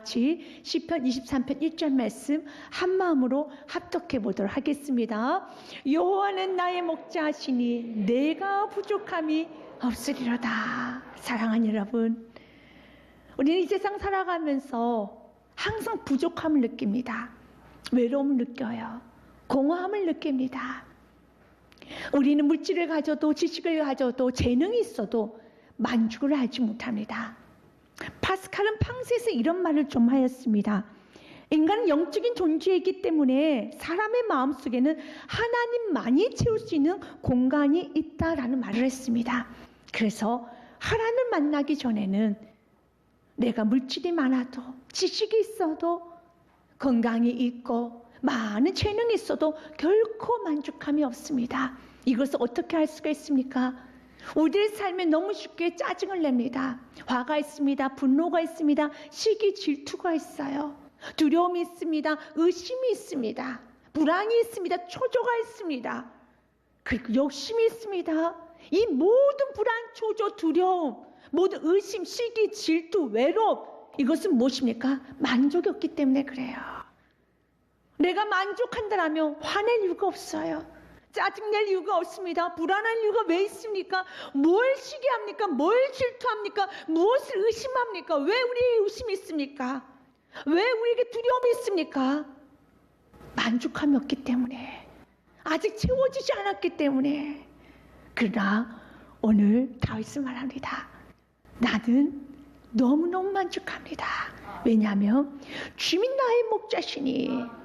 같이 시편 23편 1절 말씀 한 마음으로 합독해 보도록 하겠습니다. 여호와는 나의 목자시니 내가 부족함이 없으리로다. 사랑하는 여러분, 우리는 이 세상 살아가면서 항상 부족함을 느낍니다. 외로움을 느껴요. 공허함을 느낍니다. 우리는 물질을 가져도 지식을 가져도 재능이 있어도 만족을 하지 못합니다. 파스칼은 팡세에서 이런 말을 좀 하였습니다. 인간은 영적인 존재이기 때문에 사람의 마음속에는 하나님만이 채울 수 있는 공간이 있다라는 말을 했습니다. 그래서 하나님을 만나기 전에는 내가 물질이 많아도 지식이 있어도 건강이 있고 많은 재능이 있어도 결코 만족함이 없습니다. 이것을 어떻게 할 수가 있습니까? 우리의 삶에 너무 쉽게 짜증을 냅니다. 화가 있습니다. 분노가 있습니다. 시기, 질투가 있어요. 두려움이 있습니다. 의심이 있습니다. 불안이 있습니다. 초조가 있습니다. 그리고 욕심이 있습니다. 이 모든 불안, 초조, 두려움, 모든 의심, 시기, 질투, 외로움, 이것은 무엇입니까? 만족이 없기 때문에 그래요. 내가 만족한다라면 화낼 이유가 없어요. 짜증낼 이유가 없습니다. 불안한 이유가 왜 있습니까? 뭘 시기합니까? 뭘 질투합니까? 무엇을 의심합니까? 왜 우리의 의심이 있습니까? 왜 우리에게 두려움이 있습니까? 만족함이 없기 때문에, 아직 채워지지 않았기 때문에. 그러나 오늘 다윗은 말합니다. 나는 너무너무 만족합니다. 왜냐하면 주님이 나의 목자시니,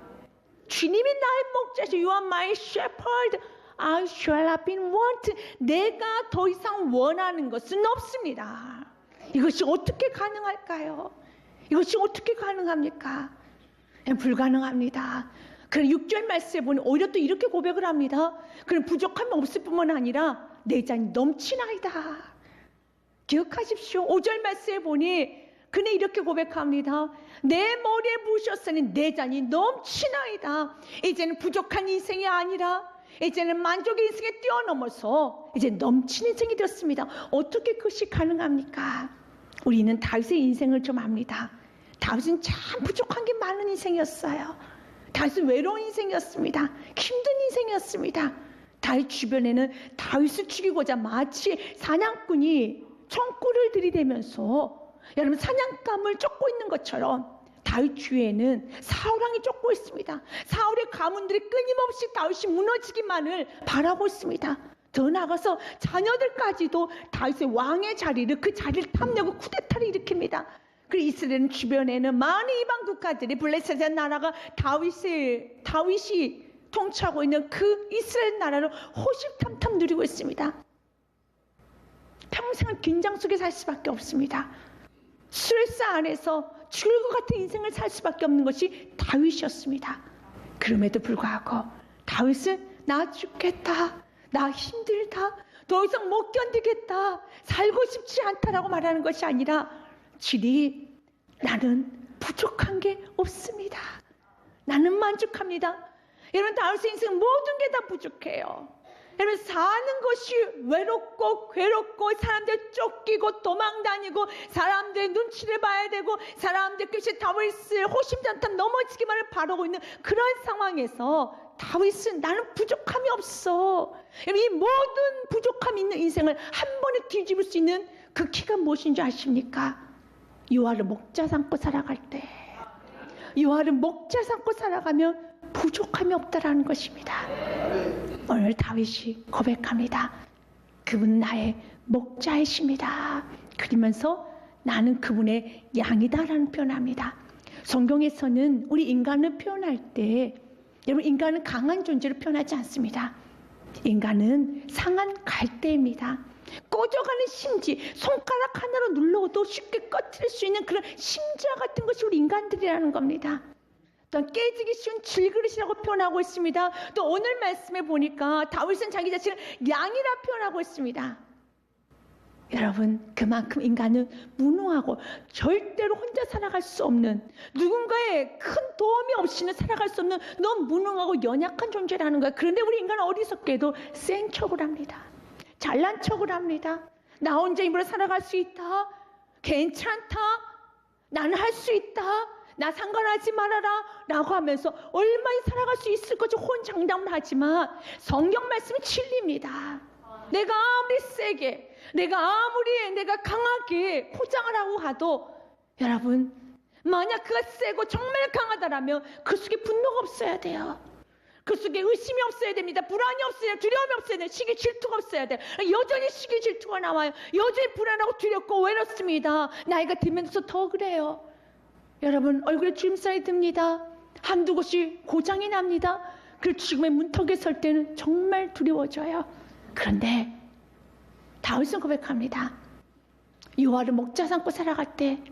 주님이 나의 목자시, You are my shepherd, I shall not be want. 내가 더 이상 원하는 것은 없습니다. 이것이 어떻게 가능할까요? 이것이 어떻게 가능합니까? 불가능합니다. 그럼 6절 말씀에 보니 오히려 또 이렇게 고백을 합니다. 그럼 부족함이 없을 뿐만 아니라 내 잔이 넘치나이다. 기억하십시오. 5절 말씀에 보니 그는 이렇게 고백합니다. 내 머리에 부으셨으니 내 잔이 넘치나이다. 이제는 부족한 인생이 아니라 이제는 만족의 인생에 뛰어넘어서 이제 넘치는 인생이 되었습니다. 어떻게 그것이 가능합니까? 우리는 다윗의 인생을 좀 압니다. 다윗은 참 부족한 게 많은 인생이었어요. 다윗은 외로운 인생이었습니다. 힘든 인생이었습니다. 다윗 주변에는 다윗을 죽이고자 마치 사냥꾼이 총구를 들이대면서 여러분 사냥감을 쫓고 있는 것처럼 다윗 주위에는 사울왕이 쫓고 있습니다. 사울의 가문들이 끊임없이 다윗이 무너지기만을 바라고 있습니다. 더 나아가서 자녀들까지도 다윗의 왕의 자리를, 그 자리를 탐내고 쿠데타를 일으킵니다. 그리고 이스라엘 주변에는 많은 이방 국가들이, 블레셋의 나라가 다윗이 통치하고 있는 그 이스라엘 나라를 호시탐탐 누리고 있습니다. 평생을 긴장 속에 살 수밖에 없습니다. 스트레스 안에서 죽을 것 같은 인생을 살 수밖에 없는 것이 다윗이었습니다. 그럼에도 불구하고 다윗은 나 죽겠다, 나 힘들다, 더 이상 못 견디겠다, 살고 싶지 않다라고 말하는 것이 아니라 질이 나는 부족한 게 없습니다. 나는 만족합니다. 여러분, 다윗의 인생 모든 게 다 부족해요. 여러분, 사는 것이 외롭고 괴롭고 사람들 쫓기고 도망다니고 사람들의 눈치를 봐야 되고 사람들 끝이 다윗을 호심탄탄 넘어지기만을 바라고 있는 그런 상황에서 다윗은 나는 부족함이 없어. 여러분, 이 모든 부족함이 있는 인생을 한 번에 뒤집을 수 있는 그 키가 무엇인지 아십니까? 여호와를 목자 삼고 살아갈 때, 여호와를 목자 삼고 살아가면 부족함이 없다라는 것입니다. 오늘 다윗이 고백합니다. 그분 나의 목자이십니다. 그러면서 나는 그분의 양이다라는 표현합니다. 성경에서는 우리 인간을 표현할 때, 여러분, 인간은 강한 존재로 표현하지 않습니다. 인간은 상한 갈대입니다. 꺼져가는 심지, 손가락 하나로 눌러도 쉽게 꺼뜨릴 수 있는 그런 심지와 같은 것이 우리 인간들이라는 겁니다. 또 깨지기 쉬운 질그릇이라고 표현하고 있습니다. 또 오늘 말씀에 보니까 다윗은 자기 자신을 양이라 표현하고 있습니다. 여러분, 그만큼 인간은 무능하고 절대로 혼자 살아갈 수 없는, 누군가의 큰 도움이 없이는 살아갈 수 없는 너무 무능하고 연약한 존재라는 거예요. 그런데 우리 인간은 어리석게도 센 척을 합니다. 잘난 척을 합니다. 나 혼자 힘으로 살아갈 수 있다, 괜찮다, 나는 할 수 있다. 나 상관하지 말아라 라고 하면서 얼마나 살아갈 수 있을 것이 호언장담을 하지만 성경 말씀은 진리입니다. 내가 아무리 세게, 내가 강하게 포장을 하고 가도 여러분, 만약 그가 세고 정말 강하다라면 그 속에 분노가 없어야 돼요. 그 속에 의심이 없어야 됩니다. 불안이 없어야 돼요. 두려움이 없어야 돼요. 시기 질투가 없어야 돼요. 여전히 시기 질투가 나와요. 여전히 불안하고 두렵고 외롭습니다. 나이가 들면서 더 그래요. 여러분, 얼굴에 주름살이 듭니다. 한두 곳이 고장이 납니다. 그 죽음의 문턱에 설 때는 정말 두려워져요. 그런데 다윗은 고백합니다. 여호와를 목자 삼고 살아갈 때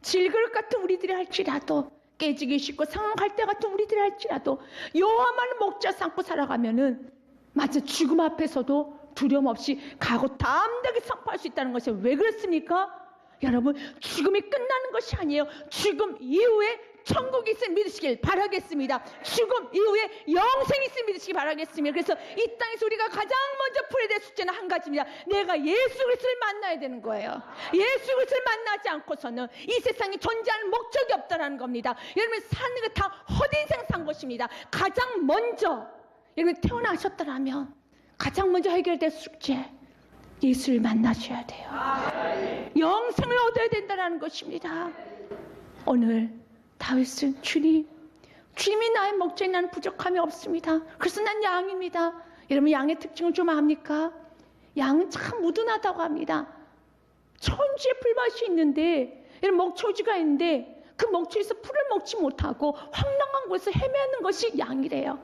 질그릇 같은 우리들이 할지라도, 깨지기 쉽고 상할 때 같은 우리들이 할지라도 여호와만을 목자 삼고 살아가면은 마치 죽음 앞에서도 두려움 없이 가고 담대하게 선포할 수 있다는 것이 왜 그렇습니까? 여러분, 죽음이 끝나는 것이 아니에요. 죽음 이후에 천국이 있음을 믿으시길 바라겠습니다. 죽음 이후에 영생이 있음을 믿으시길 바라겠습니다. 그래서 이 땅에서 우리가 가장 먼저 풀어야 될 숙제는 한 가지입니다. 내가 예수 그리스도를 만나야 되는 거예요. 예수 그리스도를 만나지 않고서는 이 세상에 존재하는 목적이 없다는 겁니다. 여러분, 사는 거 다 헛된 인생 산 것입니다. 가장 먼저 여러분 태어나셨더라면 가장 먼저 해결될 숙제, 예수를 만나셔야 돼요. 영생을 얻어야 된다는 것입니다. 오늘 다윗은 주님이 나의 목자인 나는 부족함이 없습니다. 그래서 난 양입니다. 여러분, 양의 특징을 좀 압니까? 양은 참 무둔하다고 합니다. 천지에 풀밭이 있는데, 여러분, 목초지가 있는데 그 목초에서 풀을 먹지 못하고 황량한 곳에서 헤매는 것이 양이래요.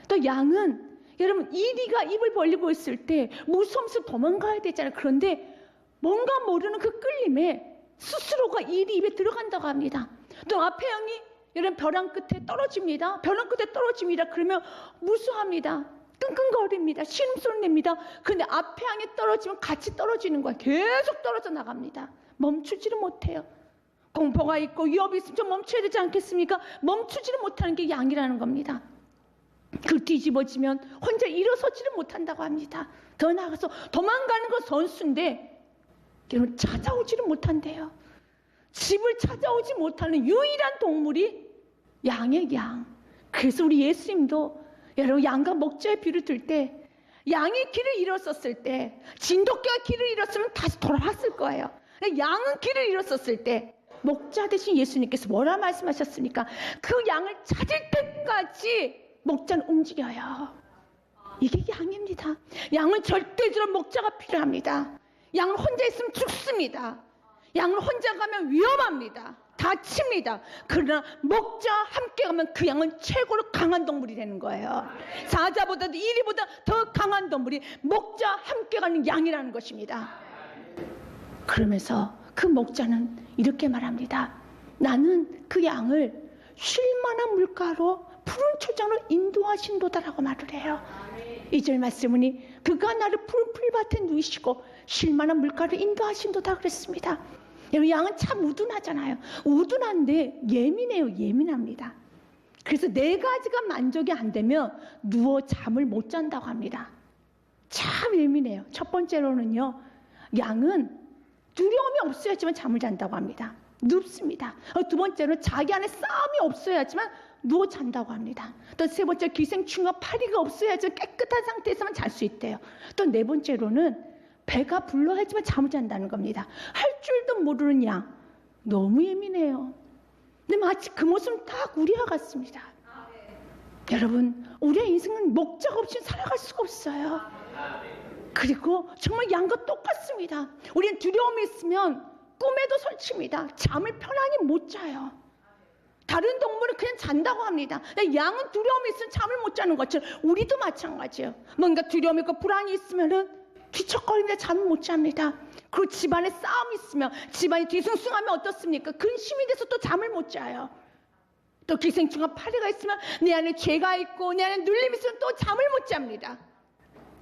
또 양은 여러분, 이리가 입을 벌리고 있을 때 무서워서 도망가야 되잖아요. 그런데 뭔가 모르는 그 끌림에 스스로가 이리 입에 들어간다고 합니다. 또 앞에 양이 여러분 벼랑 끝에 떨어집니다. 벼랑 끝에 떨어집니다. 그러면 무수합니다. 끙끙거립니다. 신음소리 냅니다. 그런데 앞에 양이 떨어지면 같이 떨어지는 거예요. 계속 떨어져 나갑니다. 멈추지를 못해요. 공포가 있고 위협이 있으면 좀 멈춰야 되지 않겠습니까? 멈추지를 못하는 게 양이라는 겁니다. 그 뒤집어지면 혼자 일어서지를 못한다고 합니다. 더 나아가서 도망가는 건 선수인데 여러분, 찾아오지를 못한대요. 집을 찾아오지 못하는 유일한 동물이 양의 양. 그래서 우리 예수님도 여러분, 양과 목자의 비를 들 때 양이 길을 잃었었을 때, 진돗개가 길을 잃었으면 다시 돌아왔을 거예요. 양은 길을 잃었었을 때 목자 대신 예수님께서 뭐라 말씀하셨습니까? 그 양을 찾을 때까지 목자는 움직여요. 이게 양입니다. 양은 절대적으로 목자가 필요합니다. 양은 혼자 있으면 죽습니다. 양은 혼자 가면 위험합니다. 다칩니다. 그러나 목자와 함께 가면 그 양은 최고로 강한 동물이 되는 거예요. 사자보다도 이리보다 더 강한 동물이 목자와 함께 가는 양이라는 것입니다. 그러면서 그 목자는 이렇게 말합니다. 나는 그 양을 쉴 만한 물가로 푸른 초장으로 인도하신도다라고 말을 해요. 2절 말씀은 그가 나를 푸른 풀밭에 누이시고 쉴 만한 물가로 인도하신도다 그랬습니다. 여러분, 양은 참 우둔하잖아요. 우둔한데 예민해요. 예민합니다. 그래서 4가지가 만족이 안 되면 누워 잠을 못 잔다고 합니다. 참 예민해요. 첫 번째로는요, 양은 두려움이 없어야지만 잠을 잔다고 합니다. 눕습니다. 두 번째로는 자기 안에 싸움이 없어야지만 누워 잔다고 합니다. 또 세 번째, 기생충과 파리가 없어야지 깨끗한 상태에서만 잘 수 있대요. 또 4번째로는 배가 불러야지만 잠을 잔다는 겁니다. 할 줄도 모르는 양, 너무 예민해요. 근데 마치 그 모습은 딱 우리와 같습니다. 여러분, 우리의 인생은 목적 없이 살아갈 수가 없어요. 그리고 정말 양과 똑같습니다. 우리는 두려움이 있으면 꿈에도 설칩니다. 잠을 편안히 못 자요. 다른 동물은 그냥 잔다고 합니다. 양은 두려움이 있으면 잠을 못 자는 것처럼 우리도 마찬가지예요. 뭔가 두려움이 있고 불안이 있으면은 뒤척거리는데 잠을 못 잡니다. 그리고 집안에 싸움이 있으면, 집안이 뒤숭숭하면 어떻습니까? 근심이 돼서 또 잠을 못 자요. 또 기생충과 파리가 있으면 내 안에 죄가 있고 내 안에 눌림이 있으면 또 잠을 못 잡니다.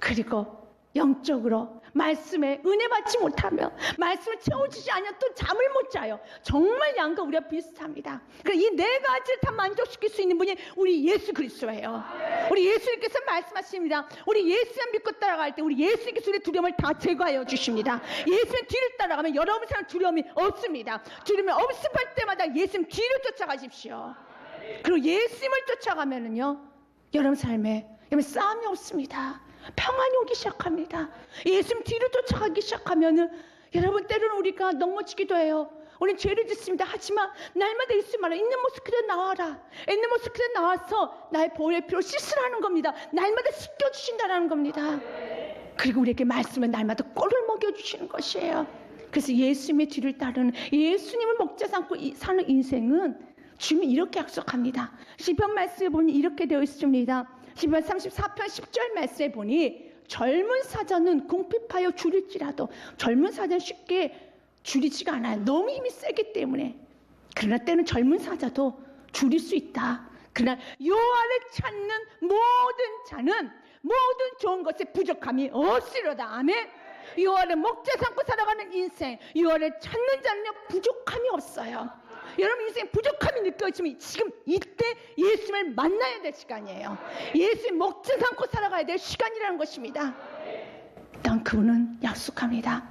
그리고 영적으로 말씀에 은혜 받지 못하며 말씀을 채워주지 않으면 또 잠을 못 자요. 정말 양과 우리가 비슷합니다. 이 네 가지를 다 만족시킬 수 있는 분이 우리 예수 그리스도예요. 우리 예수님께서 말씀하십니다. 우리 예수님 믿고 따라갈 때 우리 예수님께서 우리 두려움을 다 제거하여 주십니다. 예수님 뒤를 따라가면 여러분 삶에 두려움이 없습니다. 두려움이 없을 때마다 예수님 뒤를 쫓아가십시오. 그리고 예수님을 쫓아가면은요, 여러분 삶에 싸움이 없습니다. 평안이 오기 시작합니다. 예수님 뒤를 쫓아가기 시작하면은 여러분 때로는 우리가 넘어지기도 해요. 우리는 죄를 짓습니다. 하지만 날마다 예수님 말로 있는 모습 그대로 나와라. 있는 모습 그대로 나와서 나의 보혈의 피로 씻으라는 겁니다. 날마다 씻겨주신다는 겁니다. 그리고 우리에게 말씀은 날마다 꼴을 먹여주시는 것이에요. 그래서 예수님의 뒤를 따르는, 예수님을 목자 삼고 사는 인생은 주님이 이렇게 약속합니다. 시편 말씀에 보니 이렇게 되어 있습니다. 시편 34편 10절 말씀에 보니 젊은 사자는 궁핍하여 줄일지라도, 젊은 사자는 쉽게 줄이지가 않아요. 너무 힘이 세기 때문에. 그러나 때는 젊은 사자도 줄일 수 있다. 그러나 여호와를 찾는 모든 자는 모든 좋은 것에 부족함이 없으리로다. 아멘. 여호와를 목자 삼고 살아가는 인생, 여호와를 찾는 자는요 부족함이 없어요. 여러분 인생에 부족함이 느껴지면 지금 이때 예수님을 만나야 될 시간이에요. 예수님 목자 삼고 살아가야 될 시간이라는 것입니다. 일단 그분은 약속합니다.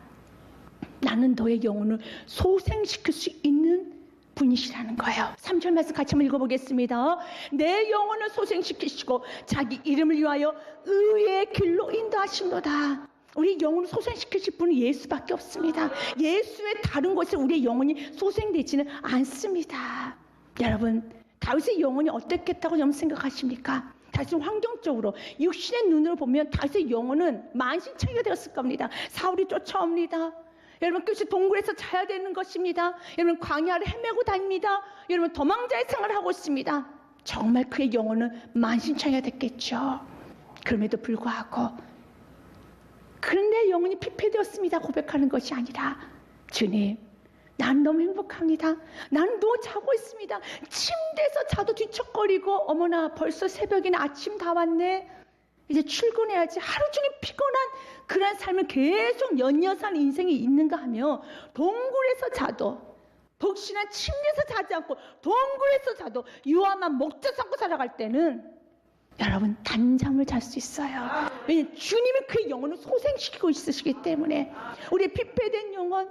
나는 너의 영혼을 소생시킬 수 있는 분이시라는 거예요. 3절 말씀 같이 한번 읽어보겠습니다. 내 영혼을 소생시키시고 자기 이름을 위하여 의의 길로 인도하시노다. 우리 영혼을 소생시키실 분은 예수밖에 없습니다. 예수의 다른 곳에 우리의 영혼이 소생되지는 않습니다. 여러분, 다윗의 영혼이 어떻겠다고 여러분 생각하십니까? 다윗은 환경적으로 육신의 눈으로 보면 다윗의 영혼은 만신창이가 되었을 겁니다. 사울이 쫓아옵니다. 여러분 끝이 동굴에서 자야 되는 것입니다. 여러분 광야를 헤매고 다닙니다. 여러분 도망자의 생활을 하고 있습니다. 정말 그의 영혼은 만신창이가 됐겠죠. 그럼에도 불구하고 그런데 영혼이 피폐되었습니다 고백하는 것이 아니라, 주님 난 너무 행복합니다. 난 누워 자고 있습니다. 침대에서 자도 뒤척거리고 어머나 벌써 새벽이나 아침 다 왔네. 이제 출근해야지. 하루 종일 피곤한 그런 삶을 계속 연이어 사는 인생이 있는가 하며, 동굴에서 자도, 독신한 침대에서 자지 않고 동굴에서 자도 유아만 목자 삼고 살아갈 때는 여러분 단잠을 잘 수 있어요. 왜냐하면 주님은 그 영혼을 소생시키고 있으시기 때문에. 우리의 피폐된 영혼,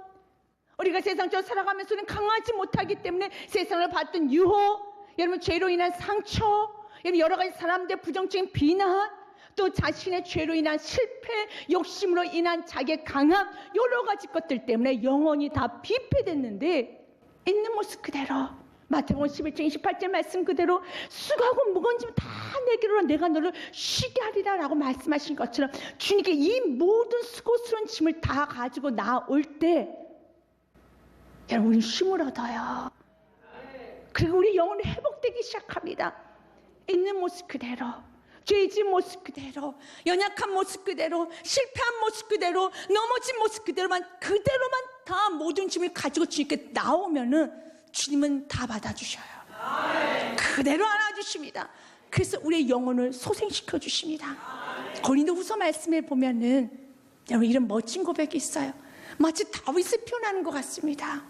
우리가 세상적으로 살아가면서 우리는 강하지 못하기 때문에 세상을 받던 유혹, 여러분 죄로 인한 상처, 여러 가지 사람들의 부정적인 비난, 또 자신의 죄로 인한 실패, 욕심으로 인한 자기의 강함, 여러 가지 것들 때문에 영혼이 다 피폐됐는데 있는 모습 그대로 마태복음 11장 28절 말씀 그대로 수고하고 무거운 짐 다 내게로 내가 너를 쉬게 하리라 라고 말씀하신 것처럼 주님께 이 모든 수고스러운 짐을 다 가지고 나올 때 여러분 우리는 쉼을 얻어요. 그리고 우리 영혼이 회복되기 시작합니다. 있는 모습 그대로, 죄진 모습 그대로, 연약한 모습 그대로, 실패한 모습 그대로, 넘어진 모습 그대로만 다 모든 짐을 가지고 주님께 나오면은 주님은 다 받아주셔요. 그대로 안아주십니다. 그래서 우리의 영혼을 소생시켜 주십니다. 고린도후서 말씀에 보면은 여러분 이런 멋진 고백이 있어요. 마치 다윗을 표현하는 것 같습니다.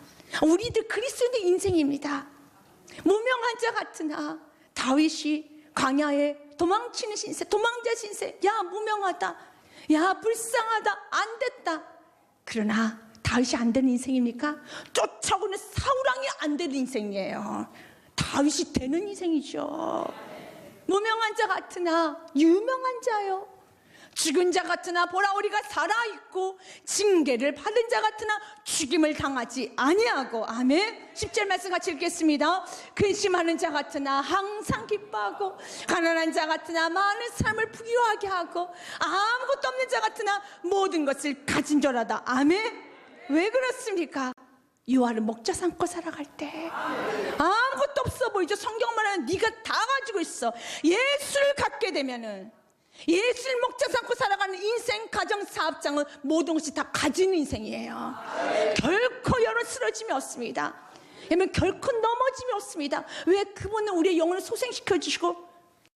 우리들 그리스도인의 인생입니다. 무명한 자 같으나 다윗이 광야에 도망치는 신세, 도망자 신세, 야 무명하다, 야 불쌍하다, 안 됐다. 그러나 다윗이 안 되는 인생입니까? 쫓아오는 사울왕이 안 되는 인생이에요. 다윗이 되는 인생이죠. 무명한 자 같으나 유명한 자요, 죽은 자 같으나 보라 우리가 살아있고, 징계를 받은 자 같으나 죽임을 당하지 아니하고. 아멘. 10절 말씀 같이 읽겠습니다. 근심하는 자 같으나 항상 기뻐하고, 가난한 자 같으나 많은 삶을 부유하게 하고, 아무것도 없는 자 같으나 모든 것을 가진 줄 알다. 아멘. 왜 그렇습니까? 유아를 목자 삼고 살아갈 때 아무것도 없어 보이죠. 성경 말하는 네가 다 가지고 있어. 예수를 갖게 되면은, 예수를 목자 삼고 살아가는 인생, 가정, 사업장은 모든 것이 다 가지는 인생이에요. 결코 여러 쓰러짐이 없습니다. 왜냐면 결코 넘어짐이 없습니다. 왜? 그분은 우리의 영혼을 소생시켜 주시고,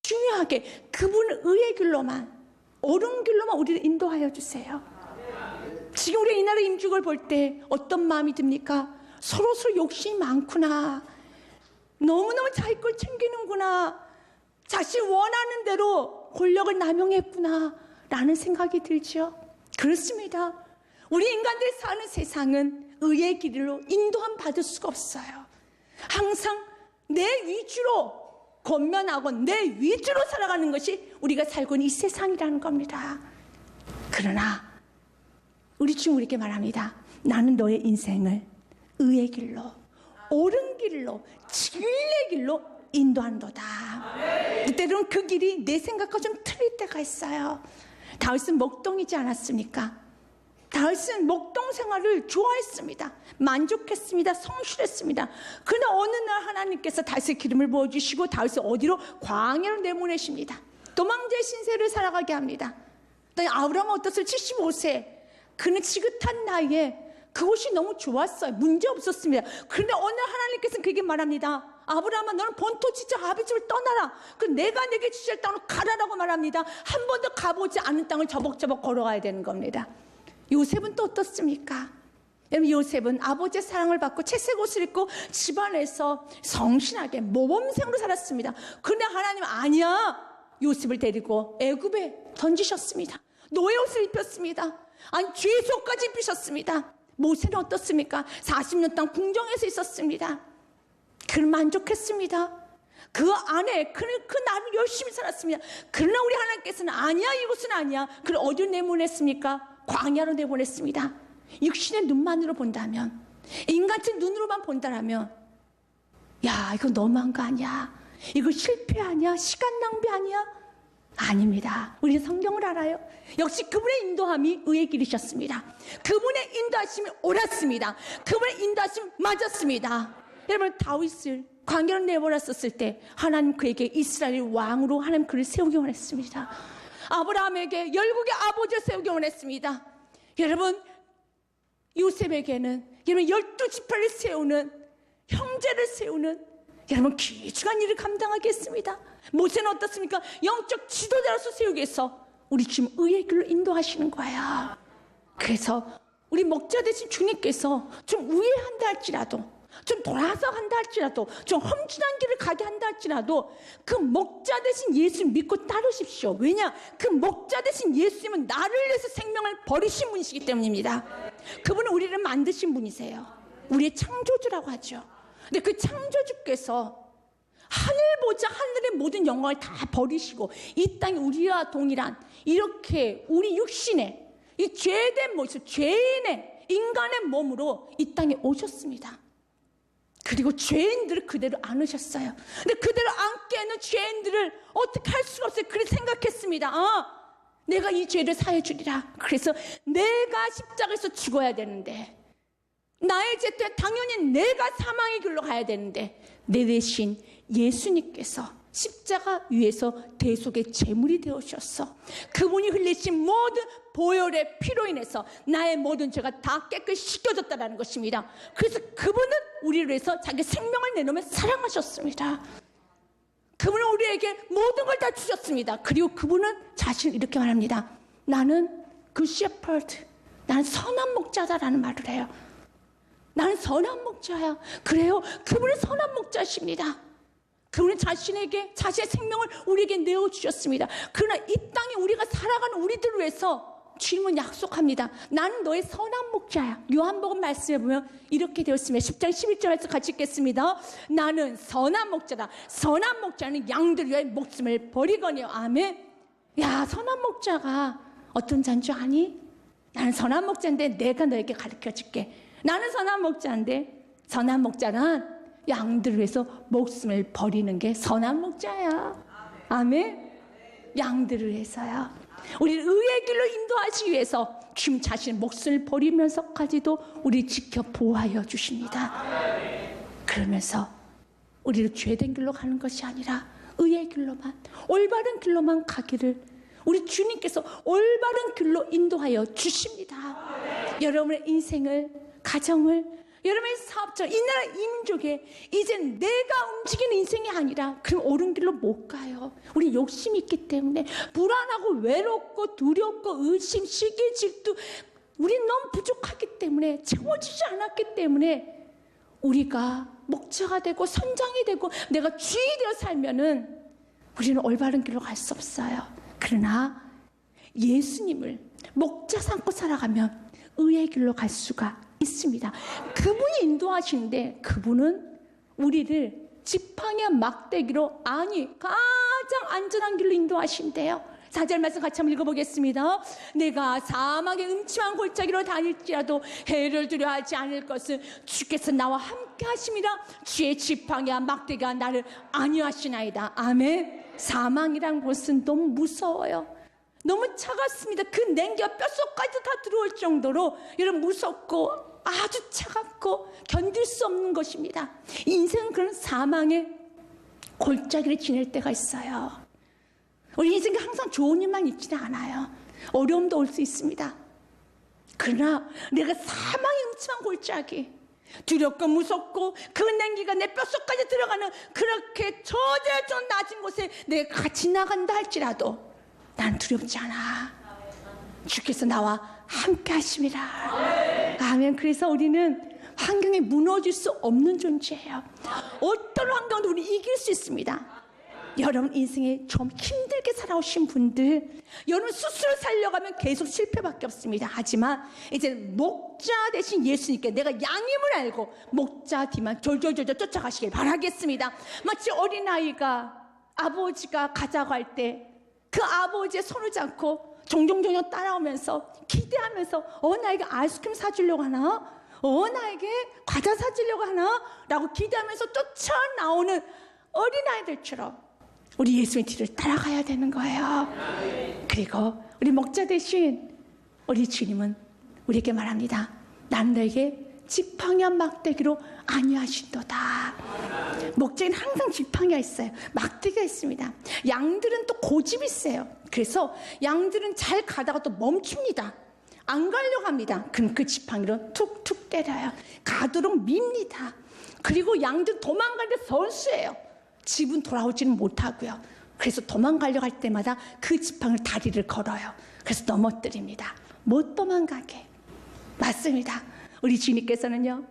중요하게 그분은 의의 길로만 옳은 길로만 우리를 인도하여 주세요. 지금 우리 이 나라 임직을 볼 때 어떤 마음이 듭니까? 서로 욕심이 많구나. 너무너무 자기 걸 챙기는구나. 자신 원하는 대로 권력을 남용했구나 라는 생각이 들죠. 그렇습니다. 우리 인간들이 사는 세상은 의의 길로 인도함 받을 수가 없어요. 항상 내 위주로 권면하고 내 위주로 살아가는 것이 우리가 살고 있는 이 세상이라는 겁니다. 그러나 우리 주님 우리에게 말합니다. 나는 너의 인생을 의의 길로, 옳은 길로, 진리의 길로 인도한도다. 때로는 그 길이 내 생각과 좀 틀릴 때가 있어요. 다윗은 목동이지 않았습니까? 다윗은 목동 생활을 좋아했습니다. 만족했습니다. 성실했습니다. 그러나 어느 날 하나님께서 다윗의 기름을 부어주시고 다윗을 어디로? 광야로 내보내십니다. 도망자의 신세를 살아가게 합니다. 아브라함은 어떻어요? 75세. 그는 지긋한 나이에 그곳이 너무 좋았어요. 문제 없었습니다. 그런데 어느 날 하나님께서는 그에게 말합니다. 아브라함아, 너는 본토 지파 아비집을 떠나라. 그 내가 내게 주실 땅으로 가라라고 말합니다. 한 번도 가보지 않은 땅을 저벅저벅 걸어가야 되는 겁니다. 요셉은 또 어떻습니까? 여러분, 요셉은 아버지의 사랑을 받고 채색 옷을 입고 집안에서 성실하게 모범생으로 살았습니다. 그런데 하나님은 아니야. 요셉을 데리고 애굽에 던지셨습니다. 노예 옷을 입혔습니다. 아니, 죄속까지 입히셨습니다. 모세는 어떻습니까? 40년 동안 궁정에서 있었습니다. 그는 만족했습니다. 그 안에 그 나를 열심히 살았습니다. 그러나 우리 하나님께서는 아니야, 이곳은 아니야. 그를 어디로 내보냈습니까? 광야로 내보냈습니다. 육신의 눈만으로 본다면, 인간적 눈으로만 본다면, 야, 이거 너무한 거 아니야? 이거 실패 아니야? 시간 낭비 아니야? 아닙니다. 우리는 성경을 알아요. 역시 그분의 인도함이 의의 길이셨습니다. 그분의 인도하심이 옳았습니다. 그분의 인도하심이 맞았습니다. 여러분, 다윗을 광야로 내보냈었을 때 하나님 그에게 이스라엘 왕으로 하나님 그를 세우기 원했습니다. 아브라함에게 열국의 아버지를 세우기 원했습니다. 여러분, 요셉에게는 여러분 12지파를 세우는, 형제를 세우는 여러분 귀중한 일을 감당하겠습니다. 모세는 어떻습니까? 영적 지도자로서 세우기 위해서 우리 주님 의의 길로 인도하시는 거예요. 그래서 우리 목자 되신 주님께서 좀 우회한다 할지라도, 좀 돌아서 간다 할지라도, 좀 험준한 길을 가게 한다 할지라도 그 목자 되신 예수 믿고 따르십시오. 왜냐? 그 목자 되신 예수님은 나를 위해서 생명을 버리신 분이시기 때문입니다. 그분은 우리를 만드신 분이세요. 우리의 창조주라고 하죠. 근데 그 창조주께서 하늘보자 하늘의 모든 영광을 다 버리시고 이 땅에 우리와 동일한 이렇게 우리 육신의 이 죄된 모습, 죄인의 인간의 몸으로 이 땅에 오셨습니다. 그리고 죄인들을 그대로 안으셨어요. 근데 그대로 안게 하는 죄인들을 어떻게 할 수가 없어요. 그래서 생각했습니다. 내가 이 죄를 사해 주리라. 그래서 내가 십자가에서 죽어야 되는데, 나의 죄 때문에 당연히 내가 사망의 길로 가야 되는데, 내 대신 예수님께서 십자가 위에서 대속의 제물이 되어주셨어. 그분이 흘리신 모든 보혈의 피로 인해서 나의 모든 죄가 다 깨끗이 씻겨졌다는 것입니다. 그래서 그분은 우리를 위해서 자기 생명을 내놓으며 사랑하셨습니다. 그분은 우리에게 모든 걸 다 주셨습니다. 그리고 그분은 자신을 이렇게 말합니다. 나는 그 셰퍼드, 나는 선한 목자다라는 말을 해요. 나는 선한 목자야. 그래요. 그분은 선한 목자십니다. 그분은 자신에게 자신의 생명을 우리에게 내어주셨습니다. 그러나 이 땅에 우리가 살아가는 우리들을 위해서 주님은 약속합니다. 나는 너의 선한 목자야. 요한복음 말씀에 보면 이렇게 되었습니다. 10장 11절에서 같이 읽겠습니다. 나는 선한 목자다. 선한 목자는 양들 위해 목숨을 버리거니와. 아멘. 야, 선한 목자가 어떤 자인 줄 아니? 나는 선한 목자인데 내가 너에게 가르쳐줄게. 나는 선한 목자인데, 선한 목자는 양들을 위해서 목숨을 버리는 게 선한 목자야. 아멘. 양들을 위해서요. 우리를 의의 길로 인도하시기 위해서 주님 자신의 목숨을 버리면서까지도 우리를 지켜 보호하여 주십니다. 그러면서 우리를 죄된 길로 가는 것이 아니라 의의 길로만, 올바른 길로만 가기를 우리 주님께서 올바른 길로 인도하여 주십니다. 여러분의 인생을, 가정을, 여러분의 사업자, 이 나라 이 민족에 이제 내가 움직이는 인생이 아니라 그럼 옳은 길로 못 가요. 우리 욕심이 있기 때문에 불안하고 외롭고 두렵고 의심, 시기, 질투, 우리는 너무 부족하기 때문에 채워지지 않았기 때문에 우리가 목자가 되고 선장이 되고 내가 주인이 되어 살면은 우리는 올바른 길로 갈 수 없어요. 그러나 예수님을 목자 삼고 살아가면 의의 길로 갈 수가 있습니다. 그분이 인도하시는데 그분은 우리를 지팡이와 막대기로 아니 가장 안전한 길로 인도하신대요. 4절 말씀 같이 한번 읽어보겠습니다. 내가 사막의 음침한 골짜기로 다닐지라도 해를 두려워하지 않을 것은 주께서 나와 함께 하심이라. 주의 지팡이와 막대기가 나를 안위하시나이다. 아멘. 사망이란 곳은 너무 무서워요. 너무 차갑습니다. 그 냉기가 뼛속까지 다 들어올 정도로 여러분 무섭고 아주 차갑고 견딜 수 없는 것입니다. 인생은 그런 사망의 골짜기를 지낼 때가 있어요. 우리 인생에 항상 좋은 일만 있지는 않아요. 어려움도 올 수 있습니다. 그러나 내가 사망의 음침한 골짜기, 두렵고 무섭고 그 냉기가 내 뼛속까지 들어가는 그렇게 저대로 낮은 곳에 내가 지나간다 할지라도 난 두렵지 않아. 주께서 나와 함께 하심이라. 아멘. 그래서 우리는 환경에 무너질 수 없는 존재예요. 어떤 환경도 우리 이길 수 있습니다. 여러분 인생에 좀 힘들게 살아오신 분들, 여러분 스스로 살려가면 계속 실패밖에 없습니다. 하지만 이제 목자 대신 예수님께 내가 양임을 알고 목자 뒤만 졸졸졸 쫓아가시길 바라겠습니다. 마치 어린아이가 아버지가 가자고 할 때 그 아버지의 손을 잡고 종종 따라오면서 기대하면서 나에게 아이스크림 사주려고 하나? 나에게 과자 사주려고 하나? 라고 기대하면서 쫓아 나오는 어린아이들처럼 우리 예수의 뒤를 따라가야 되는 거예요. 그리고 우리 목자 대신 우리 주님은 우리에게 말합니다. 나는 너에게 지팡이와 막대기로 안위하신도다. 목자에는 항상 지팡이가 있어요. 막대기가 있습니다. 양들은 또 고집이 세요. 그래서 양들은 잘 가다가 또 멈춥니다. 안 가려고 합니다. 그럼 그 지팡이로 툭툭 때려요. 가도록 밉니다. 그리고 양들 도망갈 때 선수예요. 집은 돌아오지는 못하고요. 그래서 도망가려고 할 때마다 그 지팡이를 다리를 걸어요. 그래서 넘어뜨립니다. 못 도망가게. 맞습니다. 우리 주님께서는요,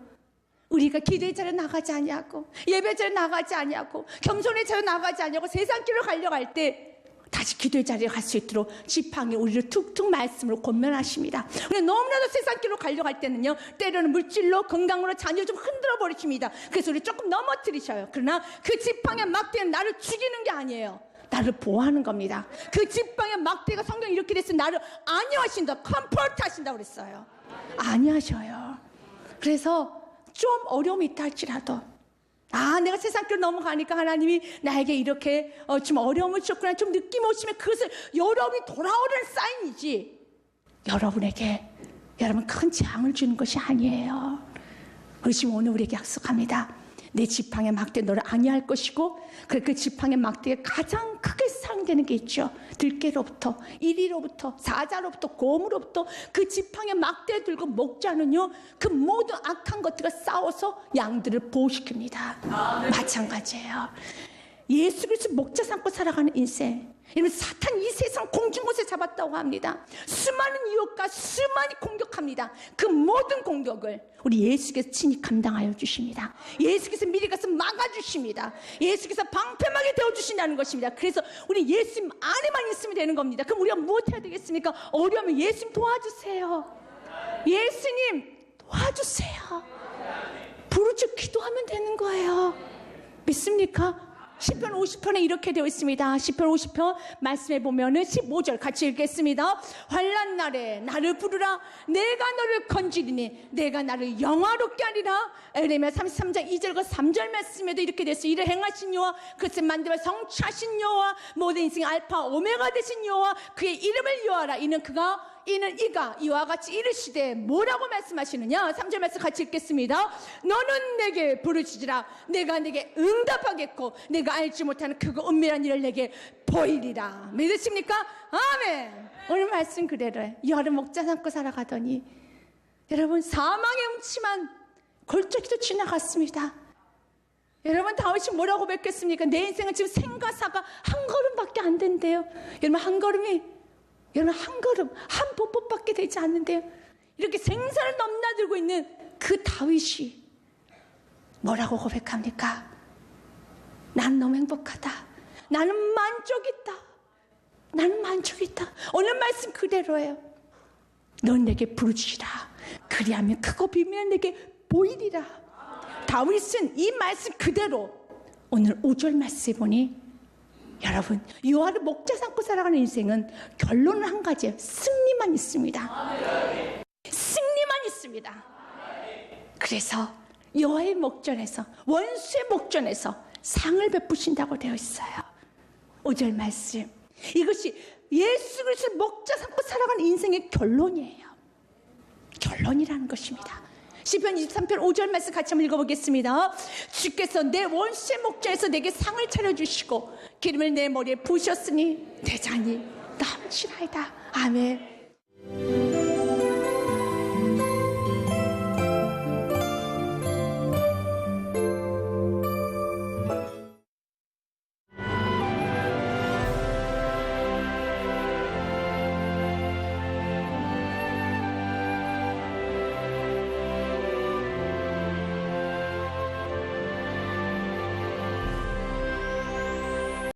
우리가 기도의 자리에 나가지 아니하고 예배 자리에 나가지 아니하고 겸손의 자리에 나가지 아니하고 세상 길로 가려고 할 때 다시 기도의 자리에 갈 수 있도록 지팡이 우리를 툭툭 말씀으로 권면하십니다. 우리 너무나도 세상 길로 가려고 할 때는요, 때로는 물질로 건강으로 자녀 좀 흔들어 버리십니다. 그래서 우리 조금 넘어뜨리셔요. 그러나 그 지팡이 막대는 나를 죽이는 게 아니에요. 나를 보호하는 겁니다. 그 지팡이 막대가 성경 이렇게 됐어요. 나를 안위하신다, 컴포트 하신다 그랬어요. 안위하셔요. 그래서 좀 어려움이 있다 할지라도 내가 세상길로 넘어가니까 하나님이 나에게 이렇게 좀 어려움을 주셨구나, 좀 느낌 오시면 그것을 여러분이 돌아오는 사인이지 여러분에게 여러분 큰 재앙을 주는 것이 아니에요. 의심 오늘 우리에게 약속합니다. 내 지팡이 막대 너를 안위할 것이고, 그 지팡이 막대에 가장 크게 사용되는 게 있죠. 들깨로부터, 이리로부터, 사자로부터, 곰으로부터 그 지팡이 막대 들고 목자는요, 그 모든 악한 것들과 싸워서 양들을 보호시킵니다. 마찬가지예요. 예수 그리스도 목자 삼고 살아가는 인생. 여러분 사탄 이 세상 공중곳에 잡았다고 합니다. 수많은 유혹과 수많이 공격합니다. 그 모든 공격을 우리 예수께서 친히 감당하여 주십니다. 예수께서 미리 가서 막아주십니다. 예수께서 방패막이 되어주신다는 것입니다. 그래서 우리 예수님 안에만 있으면 되는 겁니다. 그럼 우리가 무엇 해야 되겠습니까? 어려우면 예수님 도와주세요. 예수님 도와주세요. 부르짖고 기도하면 되는 거예요. 믿습니까? 시편 50편에 이렇게 되어 있습니다. 시편 50편 말씀해 보면은 15절 같이 읽겠습니다. 환난 날에 나를 부르라. 내가 너를 건지리니 내가 나를 영화롭게 하리라. 에레미야 33장 2절과 3절 말씀에도 이렇게 됐어요. 이를 행하신 여호와, 그것을 만들어 성취하신 여호와, 모든 인생의 알파 오메가 되신 여호와, 그의 이름을 여호와라. 이는 이가 이와 같이 이르시되 뭐라고 말씀하시느냐. 3절 말씀 같이 읽겠습니다. 너는 내게 부르짖으라. 내가 내게 응답하겠고 내가 알지 못하는 크고 은밀한 일을 내게 보이리라. 믿으십니까? 아멘. 오늘 말씀 그대로 여름 목자 삼고 살아가더니 여러분 사망의 음침한 걸작기도 지나갔습니다. 여러분, 다윗이 뭐라고 뱉겠습니까? 내 인생은 지금 생과사가 한 걸음밖에 안 된대요. 여러분, 한 걸음, 한 보법밖에 되지 않는데요. 이렇게 생사를 넘나들고 있는 그 다윗이 뭐라고 고백합니까? 난 너무 행복하다. 나는 만족이다. 오늘 말씀 그대로예요. 넌 내게 부르짖으라. 그리하면 크고 비밀은 내게 보이리라. 다윗은 이 말씀 그대로 오늘 5절 말씀에 보니, 여러분, 여호와를 목자 삼고 살아가는 인생은 결론은 한 가지예요. 승리만 있습니다. 승리만 있습니다. 그래서 여호와의 목전에서, 원수의 목전에서 상을 베푸신다고 되어 있어요. 5절 말씀, 이것이 예수 그리스도를 목자 삼고 살아가는 인생의 결론이에요. 결론이라는 것입니다. 시편 23편 5절 말씀 같이 한번 읽어보겠습니다. 주께서 내 원수의 목전에서 내게 상을 차려주시고 기름을 내 머리에 부으셨으니 내 잔이 넘치나이다. 아멘.